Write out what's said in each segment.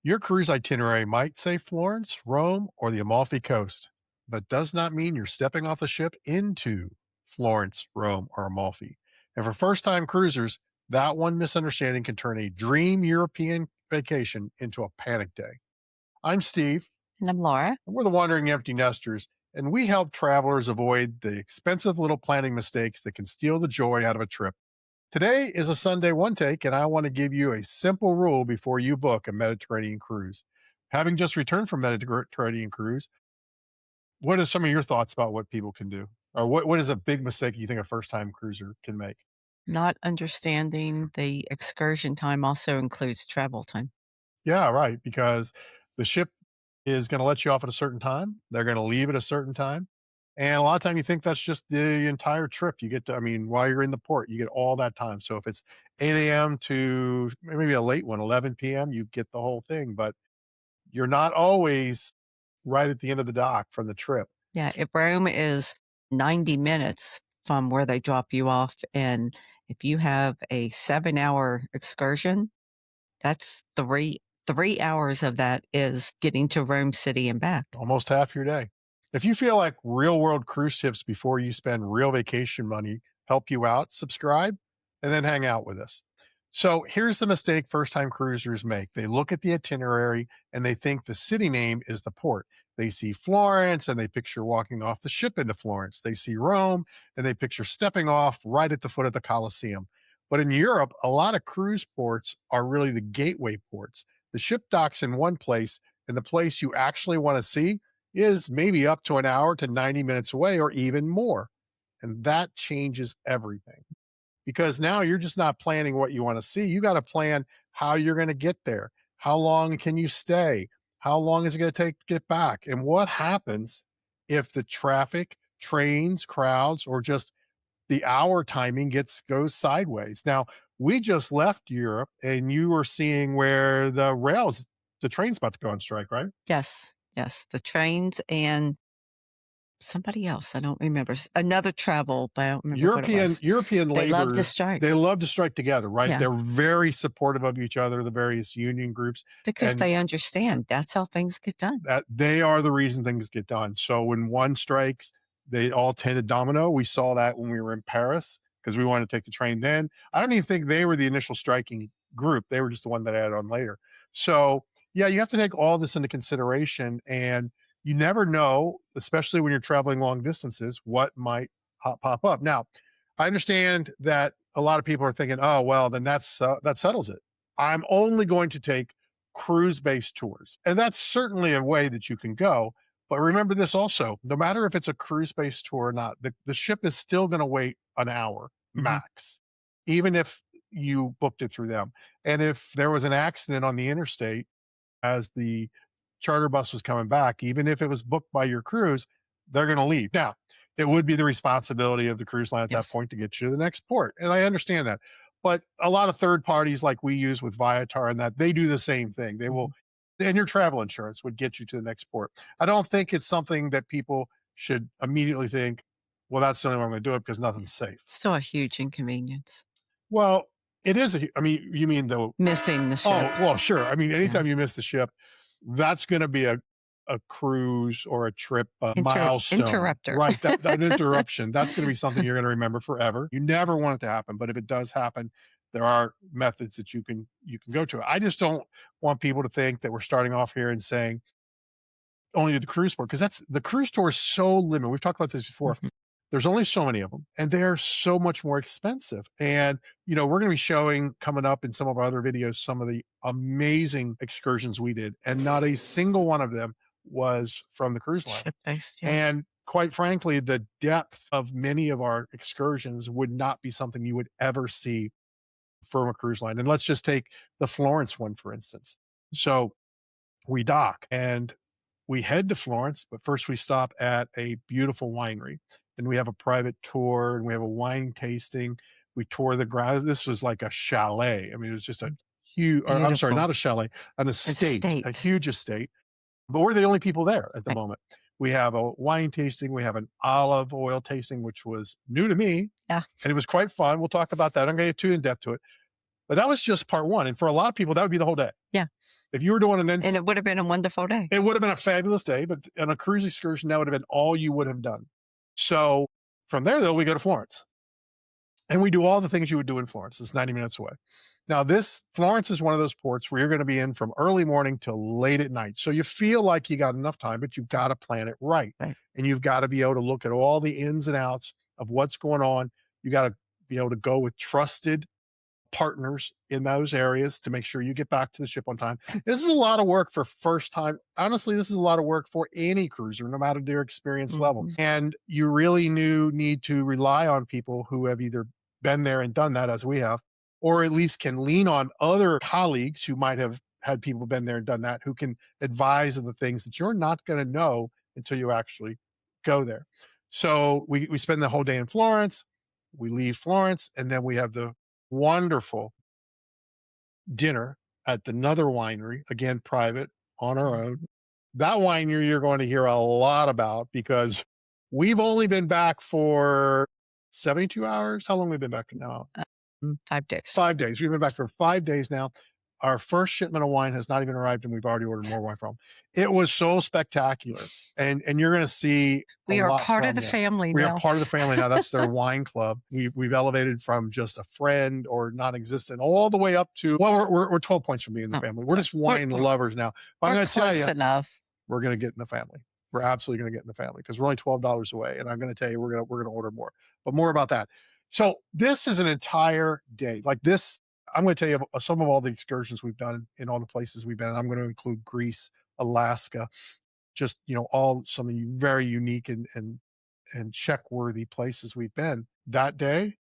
Your cruise itinerary might say Florence, Rome, or the Amalfi Coast, but does not mean you're stepping off the ship into Florence, Rome, or Amalfi. And for first time cruisers, that one misunderstanding can turn a dream European vacation into a panic day. I'm Steve, And I'm Laura. and we're the Wandering Empty Nesters, and we help travelers avoid the expensive little planning mistakes that can steal the joy out of a trip. Today is a Sunday one take, and I want to give you a simple rule before you book a Mediterranean cruise. Having just returned from Mediterranean cruise, what are some of your thoughts about what people can do? Or what is a big mistake you think a first time cruiser can make? Not understanding the excursion time also includes travel time. Yeah, right. Because the ship is going to let you off at a certain time. They're going to leave at a certain time. And a lot of time you think that's just the entire trip. You get to, I mean, while you're in the port, you get all that time. So if it's 8 a.m. to maybe a late one, 11 p.m., you get the whole thing. But you're not always right at the end of the dock from the trip. Yeah, if Rome is 90 minutes from where they drop you off, and if you have a 7-hour excursion, that's three hours of that is getting to Rome City and back. Almost half your day. If you feel like real world cruise tips before you spend real vacation money help you out, subscribe and then hang out with us. So here's the mistake first time cruisers make. They look at the itinerary and they think the city name is the port. They see Florence and they picture walking off the ship into Florence. They see Rome and they picture stepping off right at the foot of the Colosseum. But in Europe, a lot of cruise ports are really the gateway ports. The ship docks in one place, and the place you actually want to see is maybe up to an hour to 90 minutes away or even more. And that changes everything because now you're just not planning what you want to see. You got to plan how you're going to get there. How long can you stay? How long is it going to take to get back? And what happens if the traffic, trains, crowds, or just the hour timing goes sideways? Now, we just left Europe and you were seeing where the train's about to go on strike, right? Yes, yes, the trains and somebody else. I don't remember. Another travel, but I don't remember what it was. European They love to laborers, strike. they love to strike together, right? Yeah, They're very supportive of each other, the various union groups, because and they understand that's how things get done. that they are the reason things get done. So when one strikes, they all tend to domino. We saw that when we were in Paris because we wanted to take the train then. I don't even think they were the initial striking group. They were just the one that added on later. So yeah, you have to take all this into consideration, and you never know, especially when you're traveling long distances, what might pop up. Now, I understand that a lot of people are thinking, "Oh, well, then that settles it. I'm only going to take cruise-based tours." And that's certainly a way that you can go. But remember this also, no matter if it's a cruise-based tour or not, the ship is still going to wait an hour Mhm. max, even if you booked it through them. And if there was an accident on the interstate as the charter bus was coming back, even if it was booked by your cruise, they're going to leave. Now, it would be the responsibility of the cruise line at that Yes. point to get you to the next port. And I understand that. But a lot of third parties like we use with Viator and that they do the same thing. They will, Mhm. and your travel insurance would get you to the next port. I don't think it's something that people should immediately think, well, that's the only way I'm going to do it because nothing's safe. Still a huge inconvenience. Well, it is I mean, you mean the Missing the ship. Oh, well, sure. I mean, Yeah. anytime you miss the ship, that's gonna be a cruise or a trip, milestone, Interrupter. right? That interruption, that's gonna be something you're gonna remember forever. You never want it to happen, but if it does happen, there are methods that you can go to. I just don't want people to think that we're starting off here and saying only to the cruise port because that's the cruise tour is so limited. We've talked about this before. Mhm. There's only so many of them, and they're so much more expensive. And, we're gonna be showing coming up in some of our other videos some of the amazing excursions we did, and not a single one of them was from the cruise line. Ship-based, yeah. And quite frankly, the depth of many of our excursions would not be something you would ever see from a cruise line. And let's just take the Florence one, for instance. So we dock and we head to Florence, but first we stop at a beautiful winery and we have a private tour and we have a wine tasting. We tour the ground. This was like a chalet. I mean, it was just a huge, or I'm sorry, Beautiful. not a chalet, an estate, a Estate. huge estate. But we're the only people there at the Right. moment. We have a wine tasting. We have an olive oil tasting, which was new to me Yeah. and it was quite fun. We'll talk about that. I'm going to get too in depth to it. But that was just part one. And for a lot of people, that would be the whole day. Yeah. If you were doing And it would have been a wonderful day. it would have been a fabulous day, but on a cruise excursion, that would have been all you would have done. So from there, though, we go to Florence. And we do all the things you would do in Florence. It's 90 minutes away. Now, Florence is one of those ports where you're going to be in from early morning till late at night. So you feel like you got enough time, but you've got to plan it right. Right. And you've got to be able to look at all the ins and outs of what's going on. You got to be able to go with trusted partners in those areas to make sure you get back to the ship on time. This is a lot of work for first time. Honestly, this is a lot of work for any cruiser, no matter their experience level. And you really need to rely on people who have either been there and done that, as we have, or at least can lean on other colleagues who might have had people been there and done that, who can advise of the things that you're not going to know until you actually go there. So we spend the whole day in Florence. We leave Florence, and then we have the wonderful dinner at another winery, again, private, on our own. That winery you're going to hear a lot about because we've only been back for 72 hours. How long have we been back now? 5 days. 5 days. We've been back for 5 days now. Our first shipment of wine has not even arrived, and we've already ordered more wine from. It was so spectacular, and you're going to see. We are part of the family We now. are part of the family now. That's their wine club. We've elevated from just a friend or non-existent all the way up to we're 12 points from being in the family. We're just wine lovers now. But I'm going to tell you, enough. we're going to get in the family. We're absolutely going to get in the family because we're only $12 away, and I'm going to tell you, we're going to order more. But more about that. So this is an entire day like this. I'm going to tell you some of all the excursions we've done in all the places we've been. I'm going to include Greece, Alaska, just, all some of you very unique and check-worthy places we've been. That day,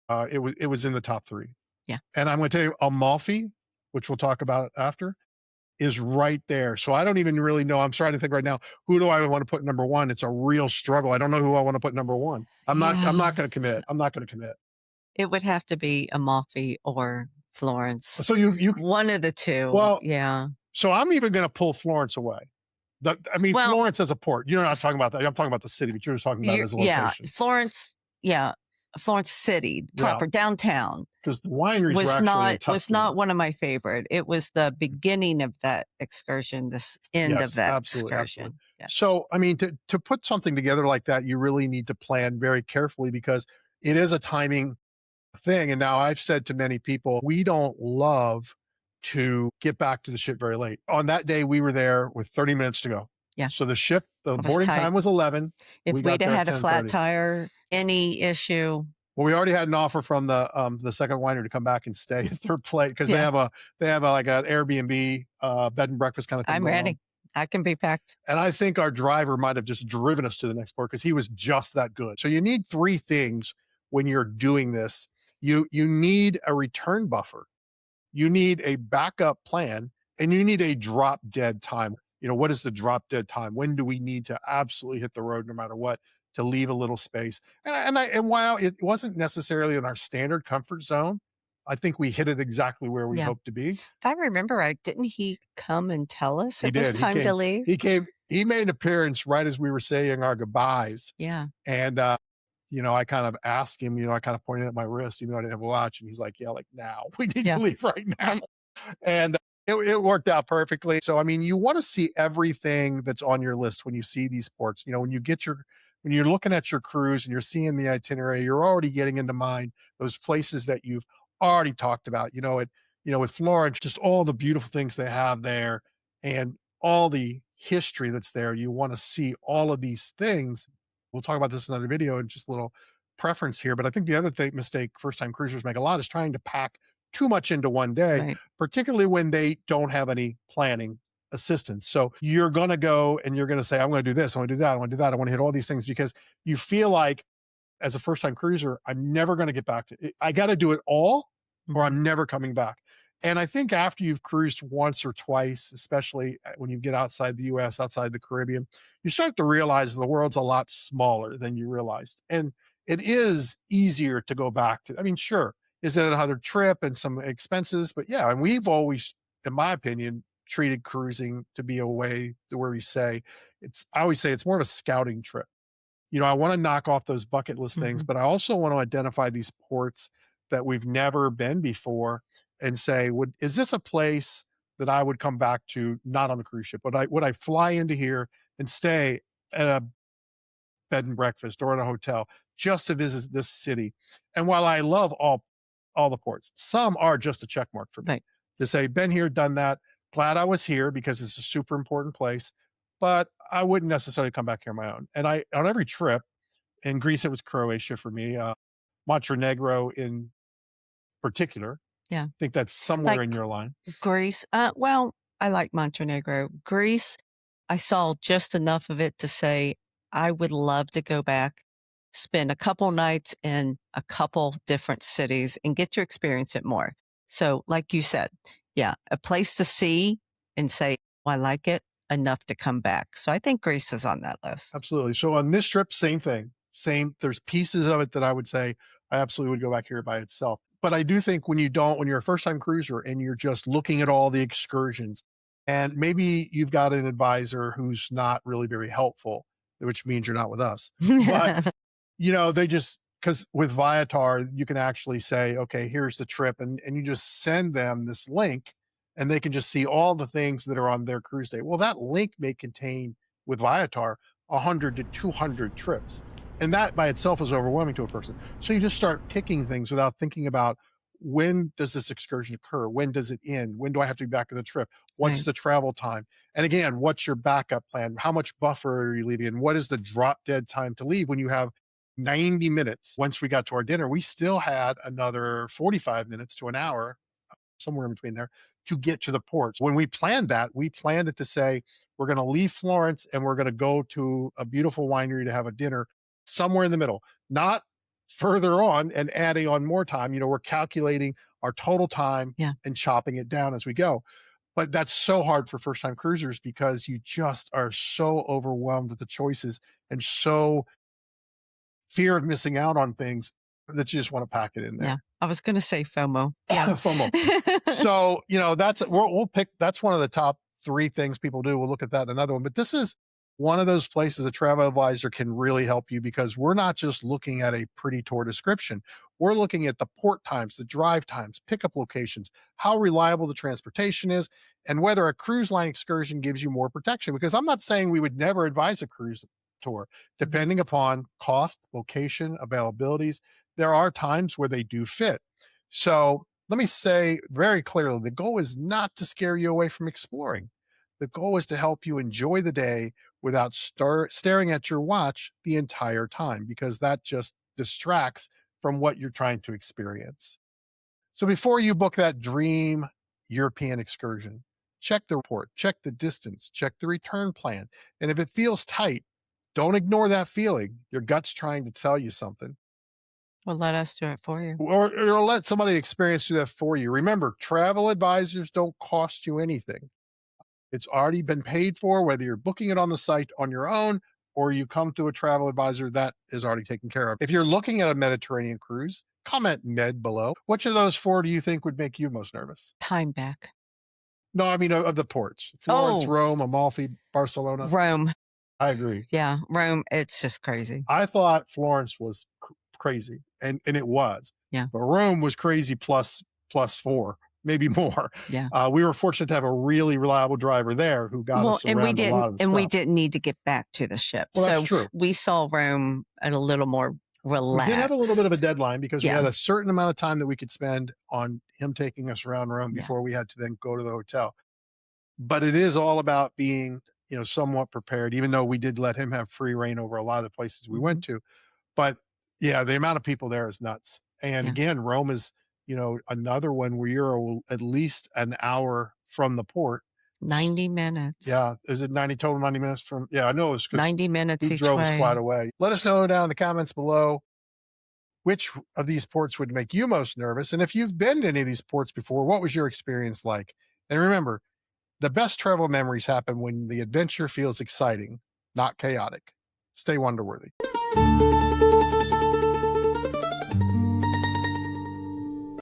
it was in the top 3. Yeah. And I'm going to tell you, Amalfi, which we'll talk about after, is right there. So I don't even really know. I'm trying to think right now, who do I want to put number 1? It's a real struggle. I don't know who I want to put number 1. I'm not going to commit. I'm not going to commit. It would have to be Amalfi or Florence. So you one of the two. Well, yeah. So I'm even going to pull Florence away. Florence as a port. You're not talking about that. I'm talking about the city, but you're just talking about it as a location. Yeah, Florence. Yeah, Florence City proper downtown. Because the wineries was not one of my favorite. It was the beginning of that excursion, this end of that excursion. Absolutely. Yes. So to put something together like that, you really need to plan very carefully because it is a timing thing. And now I've said to many people, we don't love to get back to the ship very late. On that day, we were there with 30 minutes to go. Yeah. So the boarding time was 11. If we'd have had a flat tire, any issue. Well, we already had an offer from the second winery to come back and stay at their place because they have like an Airbnb bed and breakfast kind of thing. I'm ready. I can be packed. And I think our driver might have just driven us to the next port because he was just that good. So you need 3 things when you're doing this. You need a return buffer. You need a backup plan, and you need a drop dead time. What is the drop dead time? When do we need to absolutely hit the road no matter what to leave a little space? And while it wasn't necessarily in our standard comfort zone, I think we hit it exactly where we hoped to be. If I remember right, didn't he come and tell us it was time to leave? He made an appearance right as we were saying our goodbyes. Yeah. And I kind of asked him, I kind of pointed at my wrist, even though I didn't have a watch. And he's like, yeah, like now. We need to leave right now. And it worked out perfectly. So, you want to see everything that's on your list when you see these ports. When you're looking at your cruise and you're seeing the itinerary, you're already getting into mind those places that you've already talked about. With Florence, just all the beautiful things they have there and all the history that's there. You want to see all of these things. We'll talk about this in another video and just a little preference here. But I think the other mistake first-time cruisers make a lot is trying to pack too much into one day, particularly when they don't have any planning assistance. So you're going to go and you're going to say, I'm going to do this, I want to do that, I want to do that, I want to hit all these things because you feel like as a first-time cruiser, I'm never going to get back to it. I got to do it all or I'm never coming back. And I think after you've cruised once or twice, especially when you get outside the US, outside the Caribbean, you start to realize the world's a lot smaller than you realized. And it is easier to go back to. Sure, is it another trip and some expenses? But yeah, and we've always, in my opinion, treated cruising to be a way to where we say, I always say it's more of a scouting trip. I want to knock off those bucket list things, but I also want to identify these ports that we've never been before and say, is this a place that I would come back to, not on a cruise ship? Would I fly into here and stay at a bed and breakfast or in a hotel just to visit this city? And while I love all the ports, some are just a check mark for me Right. to say, been here, done that. Glad I was here because it's a super important place, but I wouldn't necessarily come back here on my own. And I, on every trip, in Greece, it was Croatia for me, Montenegro in particular. Yeah. I think that's somewhere Like in your line. Greece. Well, I like Montenegro. Greece, I saw just enough of it to say I would love to go back, spend a couple nights in a couple different cities and get to experience it more. So, like you said, yeah, a place to see and say, "Oh, I like it enough to come back." So I think Greece is on that list. Absolutely. So on this trip, same thing. Same. There's pieces of it that I would say I absolutely would go back here by itself. But I do think when you're a first time cruiser and you're just looking at all the excursions, and maybe you've got an advisor who's not really very helpful, which means you're not with us. But they just, because with Viator, you can actually say, okay, here's the trip, and you just send them this link and they can just see all the things that are on their cruise day. Well, that link may contain, with Viator, 100 to 200 trips. And that by itself is overwhelming to a person. So you just start picking things without thinking about, when does this excursion occur? When does it end? When do I have to be back to the trip? What's Right. the travel time? And again, what's your backup plan? How much buffer are you leaving? And what is the drop dead time to leave when you have 90 minutes? Once we got to our dinner, we still had another 45 minutes to an hour, somewhere in between there, to get to the ports. When we planned that, we planned it to say, we're going to leave Florence and we're going to go to a beautiful winery to have a dinner somewhere in the middle, not further on and adding on more time. We're calculating our total time Yeah. and chopping it down as we go. But that's so hard for first time cruisers because you just are so overwhelmed with the choices and so fear of missing out on things that you just want to pack it in Yeah. there. I was going to say FOMO. Yeah. FOMO. So, we'll pick, that's one of the top 3 things people do. We'll look at that in another one, but this is one of those places a travel advisor can really help you, because we're not just looking at a pretty tour description. We're looking at the port times, the drive times, pickup locations, how reliable the transportation is, and whether a cruise line excursion gives you more protection. Because I'm not saying we would never advise a cruise tour, depending upon cost, location, availabilities. There are times where they do fit. So let me say very clearly, the goal is not to scare you away from exploring. The goal is to help you enjoy the day without staring at your watch the entire time, because that just distracts from what you're trying to experience. So before you book that dream European excursion, check the report, check the distance, check the return plan. And if it feels tight, don't ignore that feeling. Your gut's trying to tell you something. Well, let us do it for you. Or let somebody experience do that for you. Remember, travel advisors don't cost you anything. It's already been paid for, whether you're booking it on the site on your own or you come through a travel advisor, that is already taken care of. If you're looking at a Mediterranean cruise, comment med below. Which of those 4 do you think would make you most nervous? Time back. No, I mean of the ports. Florence, Oh, Rome, Amalfi, Barcelona. Rome. I agree. Yeah, Rome. It's just crazy. I thought Florence was crazy, and it was. Yeah. But Rome was crazy plus 4, maybe more. Yeah. We were fortunate to have a really reliable driver there who got us and around a lot of the we stuff. didn't need to get back to the ship. Well, that's So true. we saw Rome at a little more We relaxed. did have a little bit of a deadline because we Yeah. had a certain amount of time that we could spend on him taking us around Rome Yeah. before we had to then go to the hotel. But it is all about being, somewhat prepared, even though we did let him have free reign over a lot of the places we went to. But yeah, the amount of people there is nuts. And Yeah. again, Rome is, another one where you're at least an hour from the port. 90 minutes. Yeah. Is it 90 minutes from? Yeah, I know it's because 90 minutes he each drove us way. quite a way. Let us know down in the comments below which of these ports would make you most nervous. And if you've been to any of these ports before, what was your experience like? And remember, the best travel memories happen when the adventure feels exciting, not chaotic. Stay wonder worthy.